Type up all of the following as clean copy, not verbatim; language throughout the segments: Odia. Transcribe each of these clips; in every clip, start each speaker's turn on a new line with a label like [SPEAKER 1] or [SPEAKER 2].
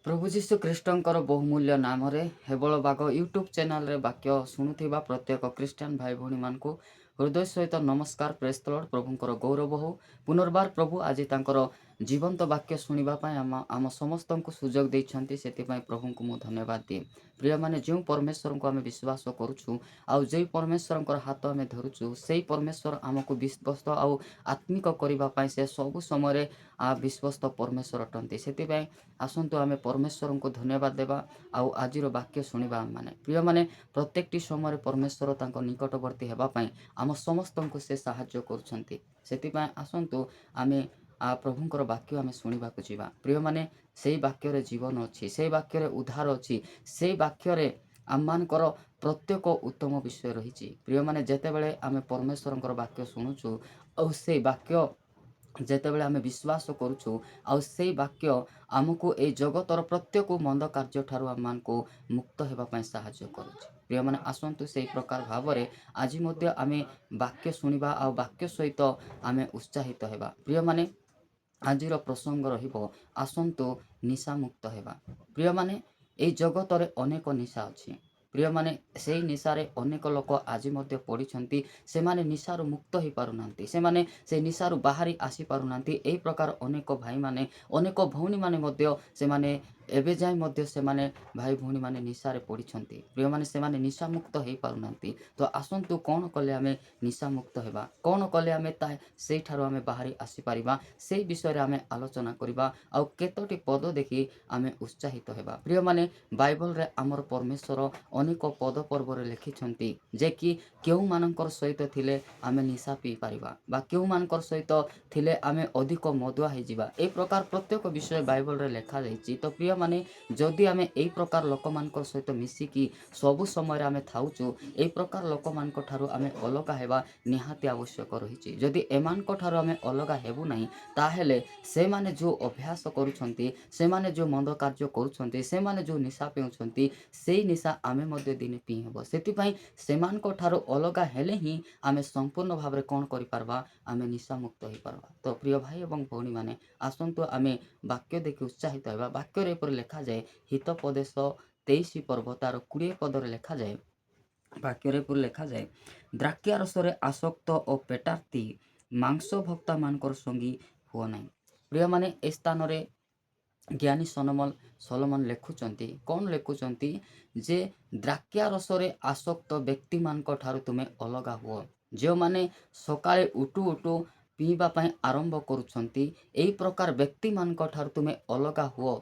[SPEAKER 1] प्रभु जीशु ख्रीष्टଙ୍କର ବହୁମୂଲ୍ୟ ନାମରେ ହେବଳ ବାଗ ୟୁଟ୍ୟୁବ୍ ଚ୍ୟାନେଲରେ ବାକ୍ୟ ଶୁଣୁଥିବା ପ୍ରତ୍ୟେକ ଖ୍ରୀଷ୍ଟିଆନ ଭାଇ ଭଉଣୀମାନଙ୍କୁ ହୃଦୟ ସହିତ ନମସ୍କାର। ପ୍ରେଜ୍ ଦ ଲର୍ଡ। ପ୍ରଭୁଙ୍କର ଗୌରବ ହଉ। ପୁନର୍ବାର ପ୍ରଭୁ ଆଜି ତାଙ୍କର ଜୀବନ୍ତ ବାକ୍ୟ ଶୁଣିବା ପାଇଁ ଆମ ସମସ୍ତଙ୍କୁ ସୁଯୋଗ ଦେଇଛନ୍ତି, ସେଥିପାଇଁ ପ୍ରଭୁଙ୍କୁ ମୁଁ ଧନ୍ୟବାଦ ଦିଏ। ପ୍ରିୟମାନେ, ଯେଉଁ ପରମେଶ୍ୱରଙ୍କୁ ଆମେ ବିଶ୍ୱାସ କରୁଛୁ ଆଉ ଯେଉଁ ପରମେଶ୍ୱରଙ୍କର ହାତ ଆମେ ଧରୁଛୁ, ସେହି ପରମେଶ୍ୱର ଆମକୁ ବିଶ୍ୱସ୍ତ ଆଉ ଆତ୍ମିକ କରିବା ପାଇଁ ସେ ସବୁ ସମୟରେ ବିଶ୍ୱସ୍ତ ପରମେଶ୍ୱର ଅଟନ୍ତି। ସେଥିପାଇଁ ଆସନ୍ତୁ ଆମେ ପରମେଶ୍ୱରଙ୍କୁ ଧନ୍ୟବାଦ ଦେବା ଆଉ ଆଜିର ବାକ୍ୟ ଶୁଣିବା। ମାନେ ପ୍ରିୟମାନେ, ପ୍ରତ୍ୟେକଟି ସମୟରେ ପରମେଶ୍ୱର ତାଙ୍କ ନିକଟବର୍ତ୍ତୀ ହେବା ପାଇଁ ଆମ ସମସ୍ତଙ୍କୁ ସେ ସାହାଯ୍ୟ କରୁଛନ୍ତି। ସେଥିପାଇଁ ଆସନ୍ତୁ ଆମେ ପ୍ରଭୁଙ୍କର ବାକ୍ୟ ଆମେ ଶୁଣିବାକୁ ଯିବା। ପ୍ରିୟମାନେ, ସେଇ ବାକ୍ୟରେ ଜୀବନ ଅଛି, ସେଇ ବାକ୍ୟରେ ଉଦ୍ଧାର ଅଛି, ସେଇ ବାକ୍ୟରେ ଆମମାନଙ୍କର ପ୍ରତ୍ୟେକ ଉତ୍ତମ ବିଷୟ ରହିଛି। ପ୍ରିୟମାନେ, ଯେତେବେଳେ ଆମେ ପରମେଶ୍ୱରଙ୍କର ବାକ୍ୟ ଶୁଣୁଛୁ ଆଉ ସେଇ ବାକ୍ୟ ଯେତେବେଳେ ଆମେ ବିଶ୍ୱାସ କରୁଛୁ ଆଉ ସେଇ ବାକ୍ୟ ଆମକୁ ଏଇ ଜଗତର ପ୍ରତ୍ୟେକ ମନ୍ଦ କାର୍ଯ୍ୟଠାରୁ ଆମମାନଙ୍କୁ ମୁକ୍ତ ହେବା ପାଇଁ ସାହାଯ୍ୟ କରୁଛି। ପ୍ରିୟମାନେ, ଆସନ୍ତୁ ସେଇ ପ୍ରକାର ଭାବରେ ଆଜି ମଧ୍ୟ ଆମେ ବାକ୍ୟ ଶୁଣିବା ଆଉ ବାକ୍ୟ ସହିତ ଆମେ ଉତ୍ସାହିତ ହେବା। ପ୍ରିୟମାନେ, ଆଜିର ପ୍ରସଙ୍ଗ ରହିବ ଆସନ୍ତୁ ନିଶାମୁକ୍ତ ହେବା। ପ୍ରିୟମାନେ, ଏଇ ଜଗତରେ ଅନେକ ନିଶା ଅଛି। ପ୍ରିୟମାନେ, ସେଇ ନିଶାରେ ଅନେକ ଲୋକ ଆଜି ମଧ୍ୟ ପଡ଼ିଛନ୍ତି। ସେମାନେ ନିଶାରୁ ମୁକ୍ତ ହୋଇପାରୁନାହାନ୍ତି, ସେମାନେ ସେ ନିଶାରୁ ବାହାରି ଆସିପାରୁନାହାନ୍ତି। ଏହି ପ୍ରକାର ଅନେକ ଭାଇମାନେ, ଅନେକ ଭଉଣୀମାନେ ମଧ୍ୟ ସେମାନେ ଏବେ ଯାଏ ମଧ୍ୟ ସେମାନେ ଭାଇ ଭଉଣୀମାନେ ନିଶାରେ ପଡ଼ିଛନ୍ତି। ପ୍ରିୟମାନେ, ସେମାନେ ନିଶାମୁକ୍ତ ହୋଇପାରୁନାହାନ୍ତି। ତ ଆସନ୍ତୁ କ'ଣ କଲେ ଆମେ ନିଶାମୁକ୍ତ ହେବା, କ'ଣ କଲେ ଆମେ ସେଇଠାରୁ ଆମେ ବାହାରି ଆସିପାରିବା, ସେଇ ବିଷୟରେ ଆମେ ଆଲୋଚନା କରିବା ଆଉ କେତୋଟି ପଦ ଦେଖି ଆମେ ଉତ୍ସାହିତ ହେବା। ପ୍ରିୟମାନେ, ବାଇବଲରେ ଆମର ପରମେଶ୍ୱର ଅନେକ ପଦ ପର୍ବରେ ଲେଖିଛନ୍ତି ଯେ କି କେଉଁମାନଙ୍କର ସହିତ ଥିଲେ ଆମେ ନିଶା ପିଇପାରିବା ବା କେଉଁମାନଙ୍କର ସହିତ ଥିଲେ ଆମେ ଅଧିକ ମଦୁଆ ହେଇଯିବା। এই ପ୍ରକାର ପ୍ରତ୍ୟେକ ବିଷୟ ବାଇବଲରେ ଲେଖାଯାଇଛି। ତ ପ୍ରିୟମାନେ, ଯଦି ଆମେ ଏହି ପ୍ରକାର ଲୋକମାନଙ୍କ ସହିତ ମିଶିକି ସବୁ ସମୟରେ ଆମେ ଥାଉଛୁ, ଏହି ପ୍ରକାର ଲୋକମାନଙ୍କ ଠାରୁ ଆମେ ଅଲଗା ହେବା ନିହାତି ଆବଶ୍ୟକ ରହିଛି। ଯଦି ଏମାନଙ୍କ ଠାରୁ ଆମେ ଅଲଗା ହେବୁ ନାହିଁ, ତାହେଲେ ସେମାନେ ଯେଉଁ ଅଭ୍ୟାସ କରୁଛନ୍ତି, ସେମାନେ ଯେଉଁ ମନ୍ଦ କାର୍ଯ୍ୟ କରୁଛନ୍ତି, ସେମାନେ ଯେଉଁ ନିଶା ପିଉଛନ୍ତି, ସେଇ ନିଶା ଆମେ ମଧ୍ୟ ଦିନେ ପିଇ ହେବ। ସେଥିପାଇଁ ସେମାନଙ୍କ ଠାରୁ ଅଲଗା ହେଲେ ହିଁ ଆମେ ସମ୍ପୂର୍ଣ୍ଣ ଭାବରେ କ'ଣ କରିପାରିବା, ଆମେ ନିଶାମୁକ୍ତ ହୋଇପାରିବା। ତ ପ୍ରିୟ ଭାଇ ଏବଂ ଭଉଣୀମାନେ, ଆସନ୍ତୁ ଆମେ ବାକ୍ୟ ଦେଖି ଉତ୍ସାହିତ ହେବା। ବାକ୍ୟରେ ଏପରି ଲେଖାଯାଏ, ହିତୋପଦେଶ 23 ପର୍ବ ତାର 20 ପଦରେ ଲେଖାଯାଏ, ବାକ୍ୟରେ ଏପରି ଲେଖାଯାଏ, ଦ୍ରାକ୍ଷାରସରେ ଆସକ୍ତ ଓ ପେଟାର୍ଥୀ ମାଂସ ଭକ୍ତାମାନଙ୍କର ସଙ୍ଗୀ ହୁଅ ନାହିଁ। ପ୍ରିୟମାନେ, ଏ ସ୍ଥାନରେ ଜ୍ଞାନୀ ସଲୋମନ ଲେଖୁଛନ୍ତି, କ'ଣ ଲେଖୁଛନ୍ତି ଯେ ଦ୍ରାକ୍ଷାରସରେ ଆସକ୍ତ ବ୍ୟକ୍ତିମାନଙ୍କ ଠାରୁ ତୁମେ ଅଲଗା ହୁଅ। ଯେଉଁମାନେ ସକାଳେ ଉଠୁ ଉଠୁ ପିଇବା ପାଇଁ ଆରମ୍ଭ କରୁଛନ୍ତି, ଏହି ପ୍ରକାର ବ୍ୟକ୍ତିମାନଙ୍କ ଠାରୁ ତୁମେ ଅଲଗା ହୁଅ।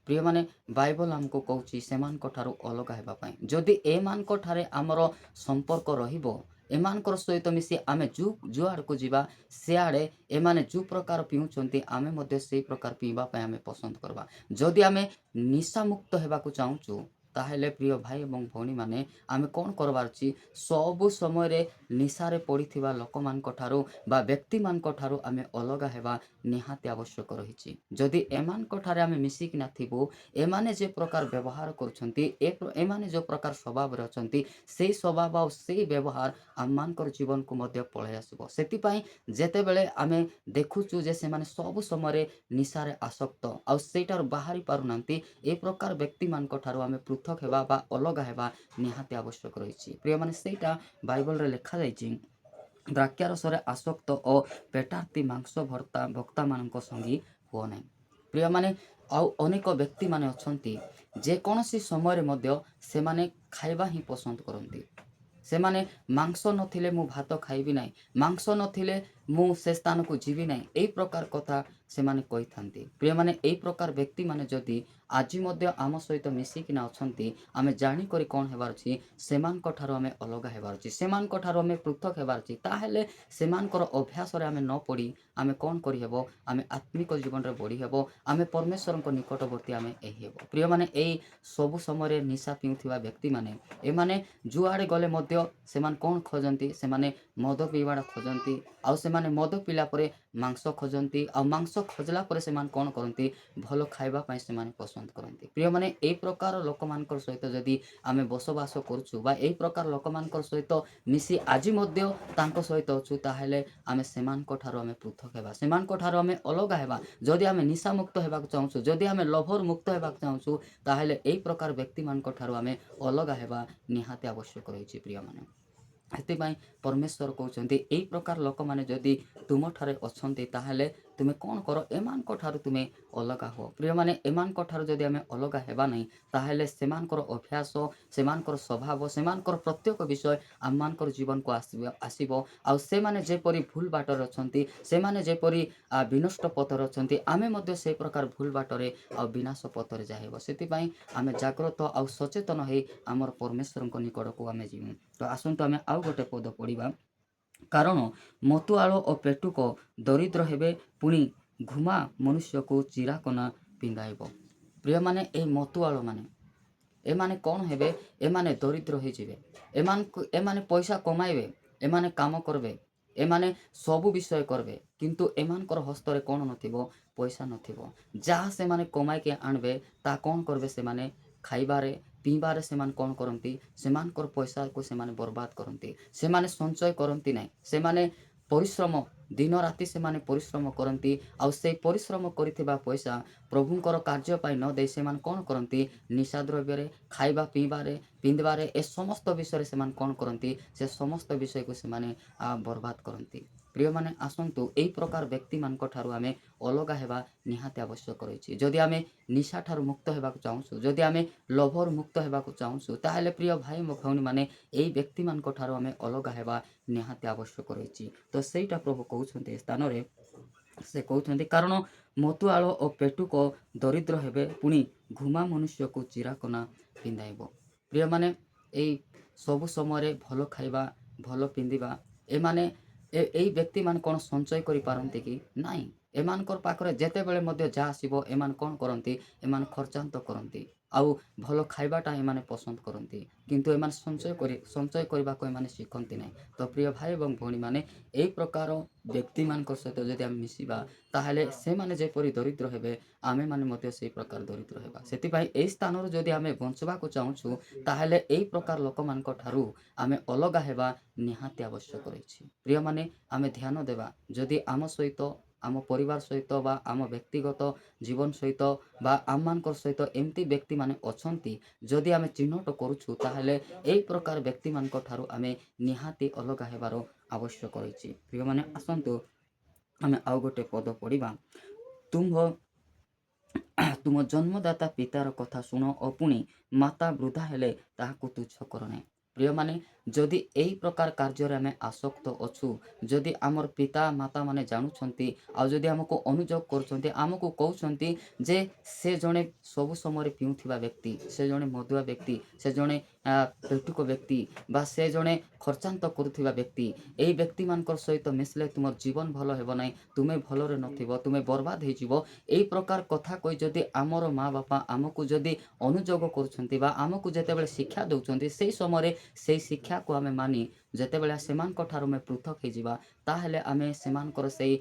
[SPEAKER 1] ପ୍ରିୟମାନେ, ବାଇବଲ ଆମକୁ କହୁଛି ସେମାନଙ୍କ ଠାରୁ ଅଲଗା ହେବା ପାଇଁ। ଯଦି ଏମାନଙ୍କ ଠାରେ ଆମର ସମ୍ପର୍କ ରହିବ, ଏମାନଙ୍କର ସହିତ ମିଶି ଆମେ ଯୁଆଡ଼କୁ ଯିବା, ସିଆଡ଼େ ଏମାନେ ଯେଉଁ ପ୍ରକାର ପିଉଛନ୍ତି ଆମେ ମଧ୍ୟ ସେଇ ପ୍ରକାର ପିଇବା ପାଇଁ ଆମେ ପସନ୍ଦ କରିବା। ଯଦି ଆମେ ନିଶାମୁକ୍ତ ହେବାକୁ ଚାହୁଁଛୁ, ତାହେଲେ ପ୍ରିୟ ଭାଇ ଏବଂ ଭଉଣୀମାନେ, ଆମେ କ'ଣ କରିବାର ଅଛି, ସବୁ ସମୟରେ ନିଶାରେ ପଡ଼ିଥିବା ଲୋକମାନଙ୍କ ଠାରୁ ବା ବ୍ୟକ୍ତିମାନଙ୍କ ଠାରୁ ଆମେ ଅଲଗା ହେବା ନିହାତି ଆବଶ୍ୟକ ରହିଛି। ଯଦି ଏମାନଙ୍କ ଠାରେ ଆମେ ମିଶିକି ନଥିବୁ, ଏମାନେ ଯେ ପ୍ରକାର ବ୍ୟବହାର କରୁଛନ୍ତି, ଏମାନେ ଯେଉଁ ପ୍ରକାର ସ୍ୱଭାବରେ ଅଛନ୍ତି, ସେଇ ସ୍ୱଭାବ ଆଉ ସେଇ ବ୍ୟବହାର ଆମମାନଙ୍କର ଜୀବନକୁ ମଧ୍ୟ ପଳାଇ ଆସିବ। ସେଥିପାଇଁ ଯେତେବେଳେ ଆମେ ଦେଖୁଛୁ ଯେ ସେମାନେ ସବୁ ସମୟରେ ନିଶାରେ ଆସକ୍ତ ଆଉ ସେଇଠାରୁ ବାହାରି ପାରୁନାହାନ୍ତି, ଏ ପ୍ରକାର ବ୍ୟକ୍ତିମାନଙ୍କ ଠାରୁ ଆମେ ପୃଥକ ହେବା ବା ଅଲଗା ହେବା ନିହାତି ଆବଶ୍ୟକ ରହିଛି। ପ୍ରିୟମାନେ, ସେଇଟା ବାଇବଲରେ ଲେଖାଯାଇଛି, ଦ୍ରାକ୍ଷାରସରେ ଆସକ୍ତ ଓ ପେଟାର୍ଥୀ ମାଂସ ଭକ୍ତାମାନଙ୍କ ସଙ୍ଗୀ ହୁଅ ନାହିଁ। ପ୍ରିୟମାନେ, ଆଉ ଅନେକ ବ୍ୟକ୍ତିମାନେ ଅଛନ୍ତି, ଯେକୌଣସି ସମୟରେ ମଧ୍ୟ ସେମାନେ ଖାଇବା ହିଁ ପସନ୍ଦ କରନ୍ତି। ସେମାନେ ମାଂସ ନଥିଲେ ମୁଁ ଭାତ ଖାଇବି ନାହିଁ, ମାଂସ ନଥିଲେ ମୁଁ ସେ ସ୍ଥାନକୁ ଯିବି ନାହିଁ, ଏହି ପ୍ରକାର କଥା ସେମାନେ କହିଥାନ୍ତି। ପ୍ରିୟମାନେ, ଏହି ପ୍ରକାର ବ୍ୟକ୍ତିମାନେ ଯଦି ଆଜି ମଧ୍ୟ ଆମ ସହିତ ମିଶିକିନା ଅଛନ୍ତି, ଆମେ ଜାଣିକରି କ'ଣ ହେବାର ଅଛି, ସେମାନଙ୍କ ଠାରୁ ଆମେ ଅଲଗା ହେବାର ଅଛି, ସେମାନଙ୍କ ଠାରୁ ଆମେ ପୃଥକ ହେବାର ଅଛି। ତାହେଲେ ସେମାନଙ୍କର ଅଭ୍ୟାସରେ ଆମେ ନ ପଡ଼ି ଆମେ କ'ଣ କରିହେବ, ଆମେ ଆତ୍ମିକ ଜୀବନରେ ବଢ଼ି ହେବ, ଆମେ ପରମେଶ୍ୱରଙ୍କ ନିକଟବର୍ତ୍ତୀ ଆମେ ହେବ। ପ୍ରିୟମାନେ, ଏହି ସବୁ ସମୟରେ ନିଶା ପିଉଥିବା ବ୍ୟକ୍ତିମାନେ, ଏମାନେ ଯୁଆଡ଼େ ଗଲେ ମଧ୍ୟ ସେମାନେ କ'ଣ ଖୋଜନ୍ତି, ସେମାନେ ମଦ ପିଇବାଟା ଖୋଜନ୍ତି ଆଉ ସେମାନେ ମଦ ପିଇଲା ପରେ ମାଂସ ଖୋଜନ୍ତି ଆଉ ମାଂସ ଖୋଜିଲା ପରେ ସେମାନେ କ'ଣ କରନ୍ତି ଭଲ ଖାଇବା ପାଇଁ ସେମାନେ ପସନ୍ଦ କରନ୍ତି। ପ୍ରିୟମାନେ ଏହି ପ୍ରକାର ଲୋକମାନଙ୍କର ସହିତ ଯଦି ଆମେ ବସବାସ କରୁଛୁ ବା ଏହି ପ୍ରକାର ଲୋକମାନଙ୍କର ସହିତ ମିଶି ଆଜି ମଧ୍ୟ ତାଙ୍କ ସହିତ ଅଛୁ ତାହେଲେ ଆମେ ସେମାନଙ୍କ ଠାରୁ ଆମେ ପୃଥକ ହେବା, ସେମାନଙ୍କ ଠାରୁ ଆମେ ଅଲଗା ହେବା। ଯଦି ଆମେ ନିଶାମୁକ୍ତ ହେବାକୁ ଚାହୁଁଛୁ, ଯଦି ଆମେ ଲୋଭରୁ ମୁକ୍ତ ହେବାକୁ ଚାହୁଁଛୁ ତାହେଲେ ଏହି ପ୍ରକାର ବ୍ୟକ୍ତିମାନଙ୍କ ଠାରୁ ଆମେ ଅଲଗା ହେବା ନିହାତି ଆବଶ୍ୟକ ରହିଛି ପ୍ରିୟମାନେ। ସେଥିପାଇଁ ପରମେଶ୍ୱର କହୁଛନ୍ତି ଏହି ପ୍ରକାର ଲୋକମାନେ ଯଦି ତୁମଠାରେ ଅଛନ୍ତି ତାହେଲେ ତୁମେ କ'ଣ କର, ଏମାନଙ୍କ ଠାରୁ ତୁମେ ଅଲଗା ହୁଅ। ପ୍ରିୟମାନେ ଏମାନଙ୍କ ଠାରୁ ଯଦି ଆମେ ଅଲଗା ହେବା ନାହିଁ ତାହେଲେ ସେମାନଙ୍କର ଅଭ୍ୟାସ, ସେମାନଙ୍କର ସ୍ୱଭାବ, ସେମାନଙ୍କର ପ୍ରତ୍ୟେକ ବିଷୟ ଆମମାନଙ୍କର ଜୀବନକୁ ଆସିବ ଆଉ ସେମାନେ ଯେପରି ଭୁଲ ବାଟରେ ଅଛନ୍ତି, ସେମାନେ ଯେପରି ବିନଷ୍ଟ ପଥରେ ଅଛନ୍ତି, ଆମେ ମଧ୍ୟ ସେହି ପ୍ରକାର ଭୁଲ ବାଟରେ ଆଉ ବିନାଶ ପଥରେ ଯାଇହେବ। ସେଥିପାଇଁ ଆମେ ଜାଗ୍ରତ ଆଉ ସଚେତନ ହେଇ ଆମର ପରମେଶ୍ୱରଙ୍କ ନିକଟକୁ ଆମେ ଯିବୁ। ତ ଆସନ୍ତୁ ଆମେ ଆଉ ଗୋଟେ ପଦ ପଢ଼ିବା। କାରଣ ମତୁଆଳ ଓ ପେଟୁକ ଦରିଦ୍ର ହେବେ, ପୁଣି ଘୁମା ମନୁଷ୍ୟକୁ ଚିରାକନା ପିନ୍ଧାଇବ। ପ୍ରିୟମାନେ ଏହି ମତୁଆଳମାନେ ଏମାନେ କ'ଣ ହେବେ? ଏମାନେ ଦରିଦ୍ର ହୋଇଯିବେ। ଏମାନେ ପଇସା କମାଇବେ, ଏମାନେ କାମ କରିବେ, ଏମାନେ ସବୁ ବିଷୟ କରିବେ, କିନ୍ତୁ ଏମାନଙ୍କର ହସ୍ତରେ କ'ଣ ନଥିବ? ପଇସା ନଥିବ। ଯାହା ସେମାନେ କମାଇକି ଆଣିବେ ତାହା କ'ଣ କରିବେ? ସେମାନେ ଖାଇବାରେ ପିଇବାରେ ସେମାନେ କ'ଣ କରନ୍ତି? ସେମାନଙ୍କର ପଇସାକୁ ସେମାନେ ବର୍ବାଦ କରନ୍ତି। ସେମାନେ ସଞ୍ଚୟ କରନ୍ତି ନାହିଁ। ସେମାନେ ପରିଶ୍ରମ ଦିନ ରାତି ସେମାନେ ପରିଶ୍ରମ କରନ୍ତି ଆଉ ସେଇ ପରିଶ୍ରମ କରିଥିବା ପଇସା ପ୍ରଭୁଙ୍କର କାର୍ଯ୍ୟ ପାଇଁ ନ ଦେଇ ସେମାନେ କ'ଣ କରନ୍ତି? ନିଶା ଦ୍ରବ୍ୟରେ, ଖାଇବା ପିଇବାରେ, ପିନ୍ଧିବାରେ ଏ ସମସ୍ତ ବିଷୟରେ ସେମାନେ କ'ଣ କରନ୍ତି? ସେ ସମସ୍ତ ବିଷୟକୁ ସେମାନେ ବର୍ବାଦ କରନ୍ତି। ପ୍ରିୟମାନେ ଆସନ୍ତୁ ଏହି ପ୍ରକାର ବ୍ୟକ୍ତିମାନଙ୍କ ଠାରୁ ଆମେ ଅଲଗା ହେବା ନିହାତି ଆବଶ୍ୟକ ରହିଛି। ଯଦି ଆମେ ନିଶା ଠାରୁ ମୁକ୍ତ ହେବାକୁ ଚାହୁଁଛୁ, ଯଦି ଆମେ ଲୋଭରୁ ମୁକ୍ତ ହେବାକୁ ଚାହୁଁଛୁ ତାହେଲେ ପ୍ରିୟ ଭାଇ ଓ ଭଉଣୀମାନେ ଏହି ବ୍ୟକ୍ତିମାନଙ୍କ ଠାରୁ ଆମେ ଅଲଗା ହେବା ନିହାତି ଆବଶ୍ୟକ ରହିଛି। ତ ସେଇଟା ପ୍ରଭୁ କହୁଛନ୍ତି ଏ ସ୍ଥାନରେ। ସେ କହୁଛନ୍ତି କାରଣ ମତୁଆଳ ଓ ପେଟୁକ ଦରିଦ୍ର ହେବେ, ପୁଣି ଘୁମା ମନୁଷ୍ୟକୁ ଚିରାକନା ପିନ୍ଧାଇବ। ପ୍ରିୟମାନେ ଏଇ ସବୁ ସମୟରେ ଭଲ ଖାଇବା, ଭଲ ପିନ୍ଧିବା, ଏମାନେ ଏଇ ବ୍ୟକ୍ତିମାନେ କ'ଣ ସଞ୍ଚୟ କରିପାରନ୍ତି କି? ନାହିଁ। ଏମାନଙ୍କର ପାଖରେ ଯେତେବେଳେ ମଧ୍ୟ ଯାହା ଆସିବ ଏମାନେ କ'ଣ କରନ୍ତି? ଏମାନେ ଖର୍ଚ୍ଚାନ୍ତ କରନ୍ତି ଆଉ ଭଲ ଖାଇବାଟା ଏମାନେ ପସନ୍ଦ କରନ୍ତି, କିନ୍ତୁ ଏମାନେ ସଞ୍ଚୟ କରିବାକୁ ଏମାନେ ଶିଖନ୍ତି ନାହିଁ। ତ ପ୍ରିୟ ଭାଇ ଏବଂ ଭଉଣୀମାନେ ଏହି ପ୍ରକାର ବ୍ୟକ୍ତିମାନଙ୍କ ସହିତ ଯଦି ଆମେ ମିଶିବା ତାହେଲେ ସେମାନେ ଯେପରି ଦରିଦ୍ର ହେବେ ଆମେମାନେ ମଧ୍ୟ ସେହି ପ୍ରକାର ଦରିଦ୍ର ହେବା। ସେଥିପାଇଁ ଏହି ସ୍ଥାନରୁ ଯଦି ଆମେ ବଞ୍ଚିବାକୁ ଚାହୁଁଛୁ ତାହେଲେ ଏହି ପ୍ରକାର ଲୋକମାନଙ୍କ ଠାରୁ ଆମେ ଅଲଗା ହେବା ନିହାତି ଆବଶ୍ୟକ ରହିଛି। ପ୍ରିୟମାନେ ଆମେ ଧ୍ୟାନ ଦେବା, ଯଦି ଆମ ସହିତ, ଆମ ପରିବାର ସହିତ ବା ଆମ ବ୍ୟକ୍ତିଗତ ଜୀବନ ସହିତ ବା ଆମମାନଙ୍କର ସହିତ ଏମିତି ବ୍ୟକ୍ତିମାନେ ଅଛନ୍ତି ଯଦି ଆମେ ଚିହ୍ନଟ କରୁଛୁ ତାହେଲେ ଏହି ପ୍ରକାର ବ୍ୟକ୍ତିମାନଙ୍କ ଠାରୁ ଆମେ ନିହାତି ଅଲଗା ହେବାର ଆବଶ୍ୟକ ରହିଛି। ପ୍ରିୟମାନେ ଆସନ୍ତୁ ଆମେ ଆଉ ଗୋଟେ ପଦ ପଢ଼ିବା। ତୁମ ଜନ୍ମଦାତା ପିତାର କଥା ଶୁଣ ଓ ପୁଣି ମାତା ବୃଦ୍ଧା ହେଲେ ତାହାକୁ ତୁଚ୍ଛ କର ନାହିଁ। ପ୍ରିୟମାନେ ଯଦି ଏହି ପ୍ରକାର କାର୍ଯ୍ୟରେ ଆମେ ଆସକ୍ତ ଅଛୁ, ଯଦି ଆମର ପିତା ମାତା ମାନେ ଜାଣୁଛନ୍ତି ଆଉ ଯଦି ଆମକୁ ଅନୁଯୋଗ କରୁଛନ୍ତି, ଆମକୁ କହୁଛନ୍ତି ଯେ ସେ ଜଣେ ସବୁ ସମୟରେ ପିଉଥିବା ବ୍ୟକ୍ତି, ସେ ଜଣେ ମଦୁଆ ବ୍ୟକ୍ତି, ସେ ଜଣେ ପେଟୁକ ବ୍ୟକ୍ତି ବା ସେ ଜଣେ ଖର୍ଚ୍ଚାନ୍ତ କରୁଥିବା ବ୍ୟକ୍ତି, ଏହି ବ୍ୟକ୍ତିମାନଙ୍କର ସହିତ ମିଶିଲେ ତୁମର ଜୀବନ ଭଲ ହେବ ନାହିଁ, ତୁମେ ଭଲରେ ନଥିବ, ତୁମେ ବର୍ବାଦ ହେଇଯିବ, ଏହି ପ୍ରକାର କଥା କହି ଯଦି ଆମର ମା ବାପା ଆମକୁ ଯଦି ଅନୁଯୋଗ କରୁଛନ୍ତି ବା ଆମକୁ ଯେତେବେଳେ ଶିକ୍ଷା ଦେଉଛନ୍ତି ସେହି ସମୟରେ ସେହି ଶିକ୍ଷାକୁ ଆମେ ମାନି ଯେତେବେଳେ ସେମାନଙ୍କ ଠାରୁ ଆମେ ପୃଥକ ହେଇଯିବା ତାହେଲେ ଆମେ ସେମାନଙ୍କର ସେଇ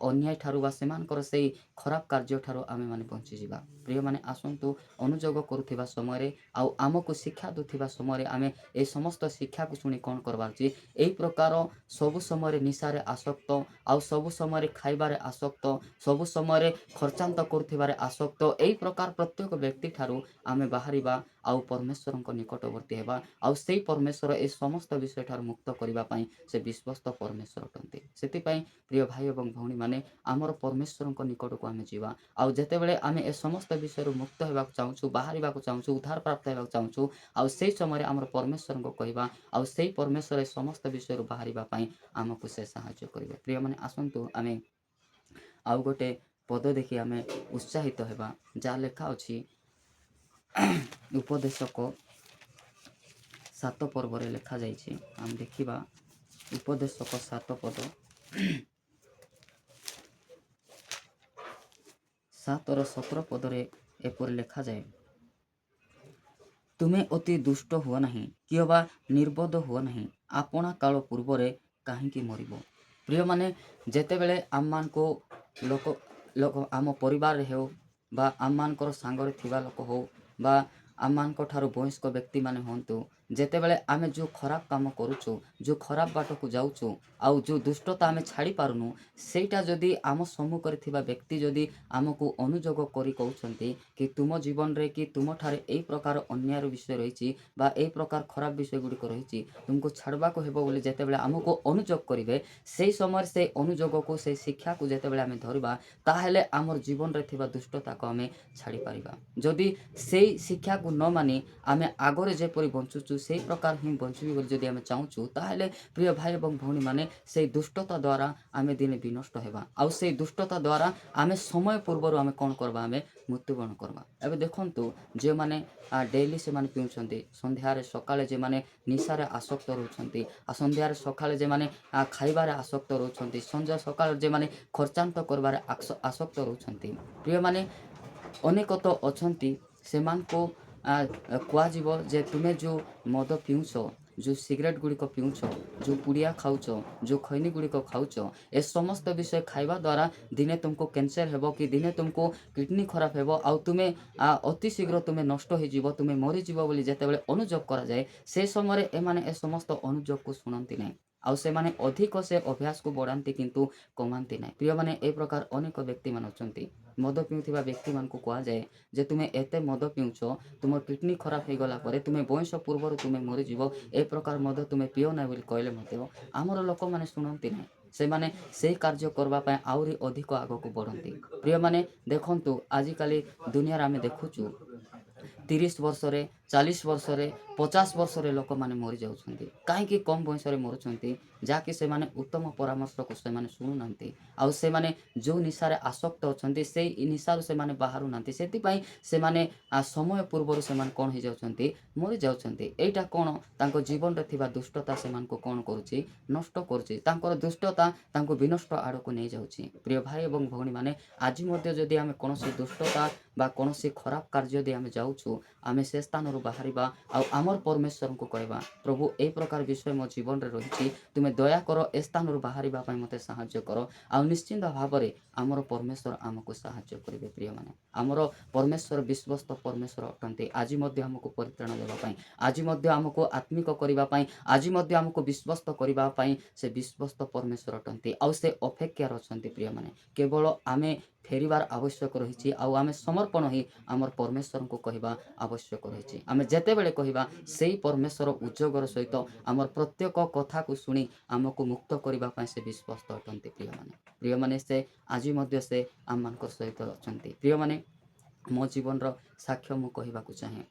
[SPEAKER 1] ଅନ୍ୟାୟ ଠାରୁ ବା ସେମାନଙ୍କର ସେଇ ଖରାପ କାର୍ଯ୍ୟ ଠାରୁ ଆମେମାନେ ବଞ୍ଚିଯିବା। ପ୍ରିୟମାନେ ଆସନ୍ତୁ ଅନୁଯୋଗ କରୁଥିବା ସମୟରେ ଆଉ ଆମକୁ ଶିକ୍ଷା ଦେଉଥିବା ସମୟରେ ଆମେ এই ସମସ୍ତ ଶିକ୍ଷାକୁ ଶୁଣି କ'ଣ କରବାର ଅଛି? ଏହି ପ୍ରକାର ସବୁ ସମୟରେ ନିଶାରେ ଆସକ୍ତ ଆଉ ସବୁ ସମୟରେ ଖାଇବାରେ ଆସକ୍ତ, ସବୁ ସମୟରେ ଖର୍ଚ୍ଚାନ୍ତ କରୁଥିବାରେ ଆସକ୍ତ, ଏହି ପ୍ରକାର ପ୍ରତ୍ୟେକ ବ୍ୟକ୍ତି ଠାରୁ ଆମେ ବାହାରିବା ଆଉ ପରମେଶ୍ୱରଙ୍କ ନିକଟବର୍ତ୍ତୀ ହେବା ଆଉ ସେଇ ପରମେଶ୍ୱର ଏ ସମସ୍ତ ବିଷୟ ଠାରୁ ମୁକ୍ତ କରିବା ପାଇଁ ସେ ବିଶ୍ୱସ୍ତ ପରମେଶ୍ୱର ଅଟନ୍ତି। ସେଥିପାଇଁ ପ୍ରିୟ ଭାଇ ଏବଂ ଭଉଣୀମାନେ ଆମର ପରମେଶ୍ୱରଙ୍କ ନିକଟକୁ ଆମେ ଯିବା ଆଉ ଯେତେବେଳେ ଆମେ ଏ ସମସ୍ତ ବିଷୟରୁ ମୁକ୍ତ ହେବାକୁ ଚାହୁଁଛୁ, ବାହାରିବାକୁ ଚାହୁଁଛୁ, ଉଦ୍ଧାର ପ୍ରାପ୍ତ ହେବାକୁ ଚାହୁଁଛୁ ଆଉ ସେଇ ସମୟରେ ଆମର ପରମେଶ୍ୱରଙ୍କୁ କହିବା ଆଉ ସେଇ ପରମେଶ୍ୱର ଏ ସମସ୍ତ ବିଷୟରୁ ବାହାରିବା ପାଇଁ ଆମକୁ ସେ ସାହାଯ୍ୟ କରିବେ। ପ୍ରିୟମାନେ ଆସନ୍ତୁ ଆମେ ଆଉ ଗୋଟେ ପଦ ଦେଖି ଆମେ ଉତ୍ସାହିତ ହେବା, ଯାହା ଲେଖା ଅଛି ଉପଦେଶକ 7 ପର୍ବରେ ଲେଖାଯାଇଛି। ଆମେ ଦେଖିବା ଉପଦେଶକ 7 ପଦ 7:17 ପଦରେ ଏପରି ଲେଖାଯାଏ, ତୁମେ ଅତି ଦୁଷ୍ଟ ହୁଅ ନାହିଁ, କିମ୍ବା ନିର୍ବୋଧ ହୁଅ ନାହିଁ। ଆପଣା କାଳ ପୂର୍ବରେ କାହିଁକି ମରିବ? ପ୍ରିୟମାନେ, ଯେତେବେଳେ ଆମମାନଙ୍କୁ ଲୋକ ଲୋକ ଆମ ପରିବାରରେ ହେଉ ବା ଆମମାନଙ୍କର ସାଙ୍ଗରେ ଥିବା ଲୋକ ହଉ ବା ଆମମାନଙ୍କ ଠାରୁ ବୟସ୍କ ବ୍ୟକ୍ତିମାନେ ହୁଅନ୍ତୁ, ଯେତେବେଳେ ଆମେ ଯେଉଁ ଖରାପ କାମ କରୁଛୁ, ଯେଉଁ ଖରାପ ବାଟକୁ ଯାଉଛୁ, ଆଉ ଯେଉଁ ଦୁଷ୍ଟତା ଆମେ ଛାଡ଼ି ପାରୁନୁ, ସେଇଟା ଯଦି ଆମ ସମ୍ମୁଖରେ ଥିବା ବ୍ୟକ୍ତି ଯଦି ଆମକୁ ଅନୁଯୋଗ କରି କହୁଛନ୍ତି କି ତୁମ ଜୀବନରେ କି ତୁମଠାରେ ଏଇ ପ୍ରକାର ଅନ୍ୟାୟର ବିଷୟ ରହିଛି ବା ଏଇ ପ୍ରକାର ଖରାପ ବିଷୟ ଗୁଡ଼ିକ ରହିଛି, ତୁମକୁ ଛାଡ଼ବାକୁ ହେବ ବୋଲି ଯେତେବେଳେ ଆମକୁ ଅନୁଯୋଗ କରିବେ, ସେହି ସମୟରେ ସେଇ ଅନୁଯୋଗକୁ ସେଇ ଶିକ୍ଷାକୁ ଯେତେବେଳେ ଆମେ ଧରିବା, ତାହେଲେ ଆମର ଜୀବନରେ ଥିବା ଦୁଷ୍ଟତାକୁ ଆମେ ଛାଡ଼ିପାରିବା। ଯଦି ସେଇ ଶିକ୍ଷାକୁ ନ ମାନି ଆମେ ଆଗରେ ଯେପରି ବଞ୍ଚୁଛୁ ସେଇ ପ୍ରକାର ହିଁ ବଞ୍ଚିବି ବୋଲି ଯଦି ଆମେ ଚାହୁଁଛୁ, ତାହେଲେ ପ୍ରିୟ ଭାଇ ଏବଂ ଭଉଣୀମାନେ, ସେଇ ଦୁଷ୍ଟତା ଦ୍ୱାରା ଆମେ ଦିନେ ବିନଷ୍ଟ ହେବା। ଆଉ ସେଇ ଦୁଷ୍ଟତା ଦ୍ୱାରା ଆମେ ସମୟ ପୂର୍ବରୁ ଆମେ କ'ଣ କରିବା? ଆମେ ମୃତ୍ୟୁବରଣ କରିବା। ଏବେ ଦେଖନ୍ତୁ, ଯେଉଁମାନେ ଡେଲି ସେମାନେ ପିଉଛନ୍ତି, ସନ୍ଧ୍ୟାରେ ସକାଳେ ଯେଉଁମାନେ ନିଶାରେ ଆସକ୍ତ ରହୁଛନ୍ତି, ଆଉ ସନ୍ଧ୍ୟାରେ ସକାଳେ ଯେଉଁମାନେ ଖାଇବାରେ ଆସକ୍ତ ରହୁଛନ୍ତି, ସଞ୍ଜ ସକାଳେ ଯେଉଁମାନେ ଖର୍ଚ୍ଚାନ୍ତ କରିବାରେ ଆସକ୍ତ ରହୁଛନ୍ତି, ପ୍ରିୟମାନେ, ଅନେକ ତ ଅଛନ୍ତି ସେମାନଙ୍କୁ କୁହାଯିବ ଯେ ତୁମେ ଯେଉଁ ମଦ ପିଉଛ, ଯେଉଁ ସିଗାରେଟ୍ ଗୁଡ଼ିକ ପିଉଛ, ଯେଉଁ ପୁଡ଼ିଆ ଖାଉଛ, ଯେଉଁ ଖୈନି ଗୁଡ଼ିକ ଖାଉଛ, ଏ ସମସ୍ତ ବିଷୟ ଖାଇବା ଦ୍ୱାରା ଦିନେ ତୁମକୁ କ୍ୟାନ୍ସର ହେବ କି ଦିନେ ତୁମକୁ କିଡ଼ନୀ ଖରାପ ହେବ ଆଉ ତୁମେ ଅତି ଶୀଘ୍ର ତୁମେ ନଷ୍ଟ ହୋଇଯିବ, ତୁମେ ମରିଯିବ ବୋଲି ଯେତେବେଳେ ଅନୁଯୋଗ କରାଯାଏ, ସେ ସମୟରେ ଏମାନେ ଏ ସମସ୍ତ ଅନୁଯୋଗକୁ ଶୁଣନ୍ତି ନାହିଁ। ଆଉ ସେମାନେ ଅଧିକ ସେ ଅଭ୍ୟାସକୁ ବଢ଼ାନ୍ତି କିନ୍ତୁ କମାନ୍ତି ନାହିଁ। ପ୍ରିୟମାନେ, ଏ ପ୍ରକାର ଅନେକ ବ୍ୟକ୍ତିମାନେ ଅଛନ୍ତି। ମଦ ପିଉଥିବା ବ୍ୟକ୍ତିମାନଙ୍କୁ କୁହାଯାଏ ଯେ ତୁମେ ଏତେ ମଦ ପିଉଛ, ତୁମ କିଡ଼ନୀ ଖରାପ ହୋଇଗଲା ପରେ ତୁମେ ବୟସ ପୂର୍ବରୁ ତୁମେ ମରିଯିବ, ଏ ପ୍ରକାର ମଦ ତୁମେ ପିଅ ନାହିଁ ବୋଲି କହିଲେ ମଧ୍ୟ ଆମର ଲୋକମାନେ ଶୁଣନ୍ତି ନାହିଁ। ସେମାନେ ସେଇ କାର୍ଯ୍ୟ କରିବା ପାଇଁ ଆହୁରି ଅଧିକ ଆଗକୁ ବଢ଼ନ୍ତି। ପ୍ରିୟମାନେ, ଦେଖନ୍ତୁ, ଆଜିକାଲି ଦୁନିଆରେ ଆମେ ଦେଖୁଛୁ 30 ବର୍ଷରେ, 40 ବର୍ଷରେ, 50 ବର୍ଷରେ ଲୋକମାନେ ମରିଯାଉଛନ୍ତି। କାହିଁକି କମ୍ ବୟସରେ ମରୁଛନ୍ତି? ଯାହାକି ସେମାନେ ଉତ୍ତମ ପରାମର୍ଶକୁ ସେମାନେ ଶୁଣୁନାହାନ୍ତି। ଆଉ ସେମାନେ ଯେଉଁ ନିଶାରେ ଆସକ୍ତ ଅଛନ୍ତି ସେଇ ନିଶାରୁ ସେମାନେ ବାହାରୁନାହାନ୍ତି। ସେଥିପାଇଁ ସେମାନେ ସମୟ ପୂର୍ବରୁ ସେମାନେ କ'ଣ ହେଇଯାଉଛନ୍ତି? ମରିଯାଉଛନ୍ତି। ଏଇଟା କ'ଣ? ତାଙ୍କ ଜୀବନରେ ଥିବା ଦୁଷ୍ଟତା ସେମାନଙ୍କୁ କ'ଣ କରୁଛି? ନଷ୍ଟ କରୁଛି। ତାଙ୍କର ଦୁଷ୍ଟତା ତାଙ୍କୁ ବିନଷ୍ଟ ଆଡ଼କୁ ନେଇଯାଉଛି। ପ୍ରିୟ ଭାଇ ଏବଂ ଭଉଣୀମାନେ, ଆଜି ମଧ୍ୟ ଯଦି ଆମେ କୌଣସି ଦୁଷ୍ଟତା ବା କୌଣସି ଖରାପ କାର୍ଯ୍ୟ ଯଦି ଆମେ ଯାଉଛୁ, ଆମେ ସେ ସ୍ଥାନରୁ ବାହାରିବା ଆଉ ଆମର ପରମେଶ୍ୱରଙ୍କୁ କହିବା, ପ୍ରଭୁ, এই ପ୍ରକାର ବିଷୟ ମୋ ଜୀବନରେ ରହିଛି, ତୁମେ ଦୟାକର ଏ ସ୍ଥାନରୁ ବାହାରିବା ପାଇଁ ମୋତେ ସାହାଯ୍ୟ କର। ଆଉ ନିଶ୍ଚିନ୍ତ ଭାବରେ ଆମର ପରମେଶ୍ୱର ଆମକୁ ସାହାଯ୍ୟ କରିବେ। ପ୍ରିୟମାନେ, ଆମର ପରମେଶ୍ୱର ବିଶ୍ୱସ୍ତ ପରମେଶ୍ୱର ଅଟନ୍ତି। ଆଜି ମଧ୍ୟ ଆମକୁ ପରିତ୍ରାଣ ଦେବା ପାଇଁ, ଆଜି ମଧ୍ୟ ଆମକୁ ଆତ୍ମିକ କରିବା ପାଇଁ, ଆଜି ମଧ୍ୟ ଆମକୁ ବିଶ୍ୱସ୍ତ କରିବା ପାଇଁ ସେ ବିଶ୍ୱସ୍ତ ପରମେଶ୍ୱର ଅଟନ୍ତି। ଆଉ ସେ ଅପେକ୍ଷାରେ ଅଛନ୍ତି। ପ୍ରିୟମାନେ, କେବଳ ଆମେ ଫେରିବାର ଆବଶ୍ୟକ ରହିଛି ଆଉ ଆମେ ସମର୍ପଣ ହିଁ ଆମର ପରମେଶ୍ୱରଙ୍କୁ କହିବା ଆବଶ୍ୟକ ରହିଛି। ଆମେ ଯେତେବେଳେ କହିବା, ସେଇ ପରମେଶ୍ୱର ଉଦ୍ଯୋଗର ସହିତ ଆମର ପ୍ରତ୍ୟେକ କଥାକୁ ଶୁଣି ଆମକୁ ମୁକ୍ତ କରିବା ପାଇଁ ସେ ବିଶ୍ୱସ୍ତ ଅଟନ୍ତି। ପ୍ରିୟମାନେ, ସେ ଆଜି ମଧ୍ୟ ସେ ଆମମାନଙ୍କ ସହିତ ଅଛନ୍ତି। ପ୍ରିୟମାନେ, ମୋ ଜୀବନର ସାକ୍ଷ୍ୟ ମୁଁ କହିବାକୁ ଚାହେଁ।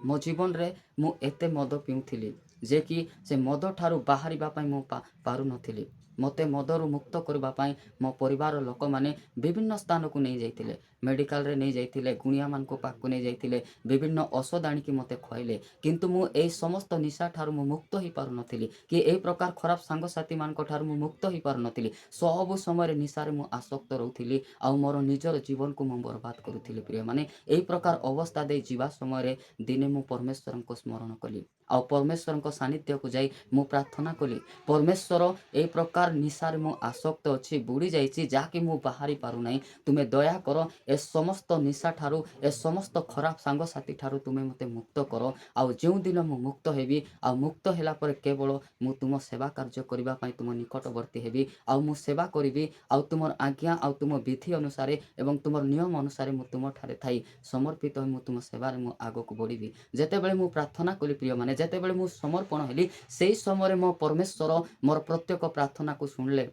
[SPEAKER 1] ମୋ ଜୀବନରେ ମୁଁ ଏତେ ମଦ ପିଉଥିଲି ଯେ କି ସେ ମଦ ଠାରୁ ବାହାରିବା ପାଇଁ ମୁଁ ପାରୁନଥିଲି। ମୋତେ ମଦରୁ ମୁକ୍ତ କରିବା ପାଇଁ ମୋ ପରିବାରର ଲୋକମାନେ ବିଭିନ୍ନ ସ୍ଥାନକୁ ନେଇଯାଇଥିଲେ। ମେଡ଼ିକାଲରେ ନେଇଯାଇଥିଲେ, ଗୁଣିଆମାନଙ୍କ ପାଖକୁ ନେଇଯାଇଥିଲେ, ବିଭିନ୍ନ ଔଷଧ ଆଣିକି ମୋତେ ଖୁଆଇଲେ। କିନ୍ତୁ ମୁଁ ଏଇ ସମସ୍ତ ନିଶା ଠାରୁ ମୁଁ ମୁକ୍ତ ହୋଇପାରୁନଥିଲି କି ଏହି ପ୍ରକାର ଖରାପ ସାଙ୍ଗସାଥିମାନଙ୍କ ଠାରୁ ମୁଁ ମୁକ୍ତ ହୋଇପାରୁନଥିଲି। ସବୁ ସମୟରେ ନିଶାରେ ମୁଁ ଆସକ୍ତ ରହୁଥିଲି ଆଉ ମୋର ନିଜର ଜୀବନକୁ ମୁଁ ବର୍ବାଦ କରୁଥିଲି। ପ୍ରିୟମାନେ, ଏହି ପ୍ରକାର ଅବସ୍ଥା ଦେଇ ଯିବା ସମୟରେ ଦିନେ ମୁଁ ପରମେଶ୍ୱରଙ୍କୁ ସ୍ମରଣ କଲି ଆଉ ପରମେଶ୍ୱରଙ୍କ ସାନ୍ନିଧ୍ୟକୁ ଯାଇ ମୁଁ ପ୍ରାର୍ଥନା କଲି, ପରମେଶ୍ୱର, ଏହି ପ୍ରକାର ନିଶାରେ ମୁଁ ଆସକ୍ତ ଅଛି, ବୁଡ଼ି ଯାଇଛି, ଯାହାକି ମୁଁ ବାହାରି ପାରୁନାହିଁ। ତୁମେ ଦୟାକର ଏ ସମସ୍ତ ନିଶା ଠାରୁ, ଏ ସମସ୍ତ ଖରାପ ସାଙ୍ଗସାଥି ଠାରୁ ତୁମେ ମୋତେ ମୁକ୍ତ କର। ଆଉ ଯେଉଁଦିନ ମୁଁ ମୁକ୍ତ ହେବି ଆଉ ମୁକ୍ତ ହେଲା ପରେ କେବଳ ମୁଁ ତୁମ ସେବା କାର୍ଯ୍ୟ କରିବା ପାଇଁ ତୁମ ନିକଟବର୍ତ୍ତୀ ହେବି ଆଉ ମୁଁ ସେବା କରିବି ଆଉ ତୁମର ଆଜ୍ଞା ଆଉ ତୁମ ବିଧି ଅନୁସାରେ ଏବଂ ତୁମର ନିୟମ ଅନୁସାରେ ମୁଁ ତୁମଠାରେ ଥାଇ ସମର୍ପିତ ହୋଇ ମୁଁ ତୁମ ସେବାରେ ମୁଁ ଆଗକୁ ବଢ଼ିବି। ଯେତେବେଳେ ମୁଁ ପ୍ରାର୍ଥନା କଲି, ପ୍ରିୟମାନେ, ଯେତେବେଳେ ମୁଁ ସମର୍ପଣ ହେଲି, ସେହି ସମୟରେ ମୋ ପରମେଶ୍ୱର ମୋର ପ୍ରତ୍ୟେକ ପ୍ରାର୍ଥନାକୁ ଶୁଣିଲେ।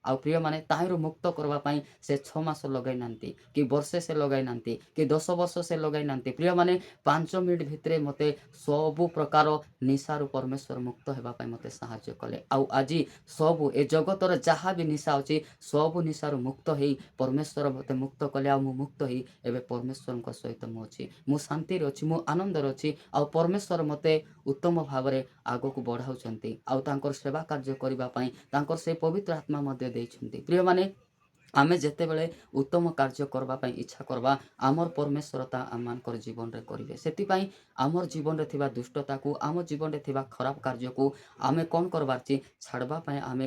[SPEAKER 1] ଆଉ ପ୍ରିୟମାନେ, ତାହିଁରୁ ମୁକ୍ତ କରିବା ପାଇଁ ସେ 6 ମାସ ଲଗାଇ ନାହାନ୍ତି କି ବର୍ଷେ ସେ ଲଗାଇ ନାହାନ୍ତି କି 10 ବର୍ଷ ସେ ଲଗାଇ ନାହାନ୍ତି। ପ୍ରିୟମାନେ, 5 ମିନିଟ୍ ଭିତରେ ମୋତେ ସବୁ ପ୍ରକାର ନିଶାରୁ ପରମେଶ୍ୱର ମୁକ୍ତ ହେବା ପାଇଁ ମୋତେ ସାହାଯ୍ୟ କଲେ। ଆଉ ଆଜି ସବୁ ଏ ଜଗତର ଯାହା ବି ନିଶା ଅଛି, ସବୁ ନିଶାରୁ ମୁକ୍ତ ହେଇ ପରମେଶ୍ୱର ମୋତେ ମୁକ୍ତ କଲେ। ଆଉ ମୁଁ ମୁକ୍ତ ହେଇ ଏବେ ପରମେଶ୍ୱରଙ୍କ ସହିତ ମୁଁ ଅଛି, ମୁଁ ଶାନ୍ତିରେ ଅଛି, ମୁଁ ଆନନ୍ଦରେ ଅଛି। ଆଉ ପରମେଶ୍ୱର ମୋତେ ଉତ୍ତମ ଭାବରେ ଆଗକୁ ବଢ଼ାଉଛନ୍ତି ଆଉ ତାଙ୍କର ସେବା କାର୍ଯ୍ୟ କରିବା ପାଇଁ ତାଙ୍କର ସେ ପବିତ୍ର ଆତ୍ମା ମଧ୍ୟ ଦେଇଛନ୍ତି। ପ୍ରିୟମାନେ, ଆମେ ଯେତେବେଳେ ଉତ୍ତମ କାର୍ଯ୍ୟ କରିବା ପାଇଁ ଇଚ୍ଛା କରିବା ଆମର ପରମେଶ୍ୱର ତା ଆମମାନଙ୍କର ଜୀବନରେ କରିବେ। ସେଥିପାଇଁ ଆମର ଜୀବନରେ ଥିବା ଦୁଷ୍ଟତାକୁ ଆମ ଜୀବନରେ ଥିବା ଖରାପ କାର୍ଯ୍ୟକୁ ଆମେ କ'ଣ କରବାର ଅଛି ଛାଡ଼ବା ପାଇଁ ଆମେ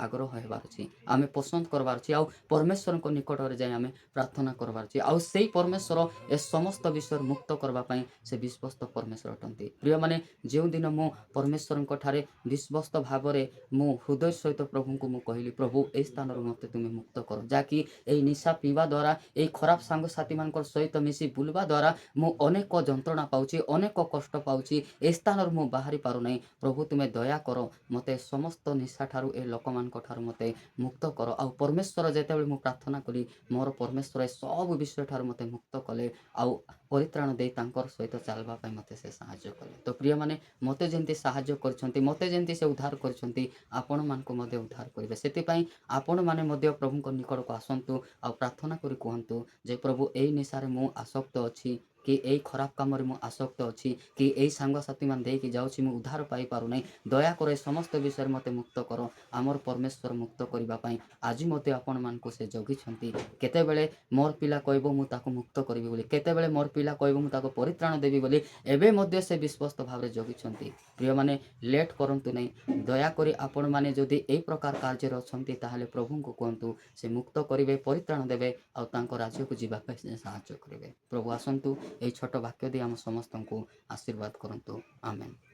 [SPEAKER 1] ଆଗ୍ରହ ହେବାର ଅଛି। ଆମେ ପସନ୍ଦ କରବାର ଅଛି ଆଉ ପରମେଶ୍ୱରଙ୍କ ନିକଟରେ ଯାଇ ଆମେ ପ୍ରାର୍ଥନା କରବାର ଅଛି। ଆଉ ସେଇ ପରମେଶ୍ୱର ଏ ସମସ୍ତ ବିଷୟରେ ମୁକ୍ତ କରିବା ପାଇଁ ସେ ବିଶ୍ୱସ୍ତ ପରମେଶ୍ୱର ଅଟନ୍ତି। ପ୍ରିୟମାନେ ଯେଉଁଦିନ ମୁଁ ପରମେଶ୍ୱରଙ୍କ ଠାରେ ବିଶ୍ୱସ୍ତ ଭାବରେ ମୁଁ ହୃଦୟ ସହିତ ପ୍ରଭୁଙ୍କୁ ମୁଁ କହିଲି ପ୍ରଭୁ ଏହି ସ୍ଥାନରୁ ମୋତେ ତୁମେ ମୁକ୍ତ କର, ଯାହାକି ଏହି ନିଶା ପିଇବା ଦ୍ୱାରା ଏହି ଖରାପ ସାଙ୍ଗସାଥିମାନଙ୍କର ସହିତ ମିଶି ବୁଲିବା ଦ୍ୱାରା ମୁଁ ଅନେକ ଯନ୍ତ୍ରଣା ପାଉଛି, ଅନେକ କଷ୍ଟ ପାଉଛି, ଏ ସ୍ଥାନରୁ ମୁଁ ବାହାରି ପାରୁନାହିଁ। ପ୍ରଭୁ ତୁମେ ଦୟା କର, ମୋତେ ସମସ୍ତ ନିଶା ଠାରୁ ଏ ଲୋକମାନଙ୍କ ଠାରୁ ମୋତେ ମୁକ୍ତ କର। ଆଉ ପରମେଶ୍ୱର ଯେତେବେଳେ ମୁଁ ପ୍ରାର୍ଥନା କଲି ମୋର ପରମେଶ୍ୱର ଏ ସବୁ ବିଷୟ ଠାରୁ ମୋତେ ମୁକ୍ତ କଲେ ଆଉ ପରିତ୍ରାଣ ଦେଇ ତାଙ୍କର ସହିତ ଚାଲିବା ପାଇଁ ମୋତେ ସେ ସାହାଯ୍ୟ କଲେ। ତ ପ୍ରିୟମାନେ ମୋତେ ଯେମିତି ସାହାଯ୍ୟ କରିଛନ୍ତି, ମୋତେ ଯେମିତି ସେ ଉଦ୍ଧାର କରିଛନ୍ତି ଆପଣମାନଙ୍କୁ ମଧ୍ୟ ଉଦ୍ଧାର କରିବେ। ସେଥିପାଇଁ ଆପଣମାନେ ମଧ୍ୟ ପ୍ରଭୁଙ୍କ ନିକଟକୁ ଆସନ୍ତୁ ଆଉ ପ୍ରାର୍ଥନା କରି କୁହନ୍ତୁ ଯେ ପ୍ରଭୁ ଏଇ ନିଶାରେ ମୁଁ ଆସକ୍ତ ଅଛି କି ଏଇ ଖରାପ କାମରେ ମୁଁ ଆସକ୍ତ ଅଛି କି ଏଇ ସାଙ୍ଗସାଥିମାନେ ଦେଇକି ଯାଉଛି ମୁଁ ଉଦ୍ଧାର ପାଇପାରୁନାହିଁ, ଦୟାକର ଏ ସମସ୍ତ ବିଷୟରେ ମୋତେ ମୁକ୍ତ କର। ଆମର ପରମେଶ୍ୱର ମୁକ୍ତ କରିବା ପାଇଁ ଆଜି ମଧ୍ୟ ଆପଣମାନଙ୍କୁ ସେ ଜଗିଛନ୍ତି। କେତେବେଳେ ମୋର ପିଲା କହିବ ମୁଁ ତାକୁ ମୁକ୍ତ କରିବି ବୋଲି, କେତେବେଳେ ମୋର ପିଲା କହିବ ମୁଁ ତାକୁ ପରିତ୍ରାଣ ଦେବି ବୋଲି ଏବେ ମଧ୍ୟ ସେ ବିଶ୍ୱସ୍ତ ଭାବରେ ଜଗିଛନ୍ତି। ପ୍ରିୟମାନେ ଲେଟ୍ କରନ୍ତୁ ନାହିଁ, ଦୟାକରି ଆପଣମାନେ ଯଦି ଏହି ପ୍ରକାର କାର୍ଯ୍ୟରେ ଅଛନ୍ତି ତାହେଲେ ପ୍ରଭୁଙ୍କୁ କୁହନ୍ତୁ ସେ ମୁକ୍ତ କରିବେ, ପରିତ୍ରାଣ ଦେବେ ଆଉ ତାଙ୍କ ରାଜ୍ୟକୁ ଯିବା ପାଇଁ ସେ ସାହାଯ୍ୟ କରିବେ। ପ୍ରଭୁ ଆସନ୍ତୁ ଏହି ଛୋଟ ବାକ୍ୟ ଦେଇ ଆମ ସମସ୍ତଙ୍କୁ ଆଶୀର୍ବାଦ କରନ୍ତୁ। ଆମେନ୍।